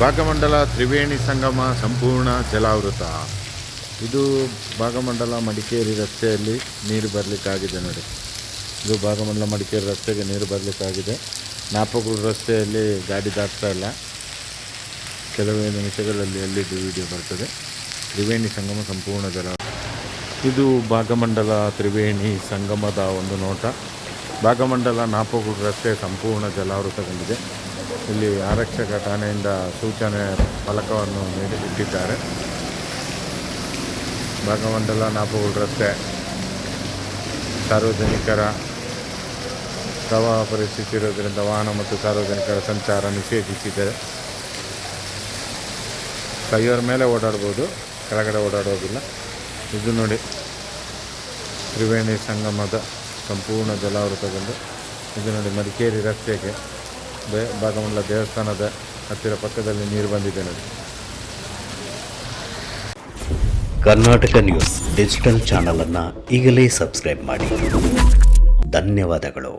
ಭಾಗಮಂಡಲ ತ್ರಿವೇಣಿ ಸಂಗಮ ಸಂಪೂರ್ಣ ಜಲಾವೃತ. ಇದು ಭಾಗಮಂಡಲ ಮಡಿಕೇರಿ ರಸ್ತೆಯಲ್ಲಿ ನೀರು ಬರಲಿಕ್ಕಾಗಿದೆ ನೋಡಿ. ಇದು ಭಾಗಮಂಡಲ ಮಡಿಕೇರಿ ರಸ್ತೆಗೆ ನೀರು ಬರಲಿಕ್ಕಾಗಿದೆ. ನಾಪಗೂಡು ರಸ್ತೆಯಲ್ಲಿ ಗಾಡಿ ದಾಟ್ತಾ ಇಲ್ಲ. ಕೆಲವೇ ನಿಮಿಷಗಳಲ್ಲಿ ಎಲ್ಲಿದ್ದು ವಿಡಿಯೋ ಬರ್ತದೆ. ತ್ರಿವೇಣಿ ಸಂಗಮ ಸಂಪೂರ್ಣ ಜಲ. ಇದು ಭಾಗಮಂಡಲ ತ್ರಿವೇಣಿ ಸಂಗಮದ ಒಂದು ನೋಟ. ಭಾಗಮಂಡಲ ನಾಪಗೂಡು ರಸ್ತೆ ಸಂಪೂರ್ಣ ಜಲಾವೃತಗೊಂಡಿದೆ. ಇಲ್ಲಿ ಆರಕ್ಷಕ ಠಾಣೆಯಿಂದ ಸೂಚನೆ ಫಲಕವನ್ನು ಇಟ್ಟಿದ್ದಾರೆ. ಭಾಗಮಂಡಲ ನಾಪಗೂಡು ರಸ್ತೆ ಸಾರ್ವಜನಿಕರ ಪ್ರವಾಹ ಪರಿಸ್ಥಿತಿ ಇರೋದರಿಂದ ವಾಹನ ಮತ್ತು ಸಾರ್ವಜನಿಕರ ಸಂಚಾರ ನಿಷೇಧಿಸಿದೆ. ಕೈಯವರ ಮೇಲೆ ಓಡಾಡ್ಬೋದು, ಕೆಳಗಡೆ ಓಡಾಡೋದಿಲ್ಲ. ಇದು ನೋಡಿ ತ್ರಿವೇಣಿ ಸಂಗಮದ ಸಂಪೂರ್ಣ ಜಲಾವೃತಗೊಂಡು. ಇದು ನೋಡಿ ಮಡಿಕೇರಿ ರಸ್ತೆಗೆ ಭಾಗಮಂಡಲ ದೇವಸ್ಥಾನದ ಹತ್ತಿರ ಪಕ್ಕದಲ್ಲಿ ನೀರು ಬಂದಿದೆ ನೋಡಿ. ಕರ್ನಾಟಕ ನ್ಯೂಸ್ ಡಿಜಿಟಲ್ ಚಾನಲನ್ನು ಈಗಲೇ ಸಬ್ಸ್ಕ್ರೈಬ್ ಮಾಡಿ. ಧನ್ಯವಾದಗಳು.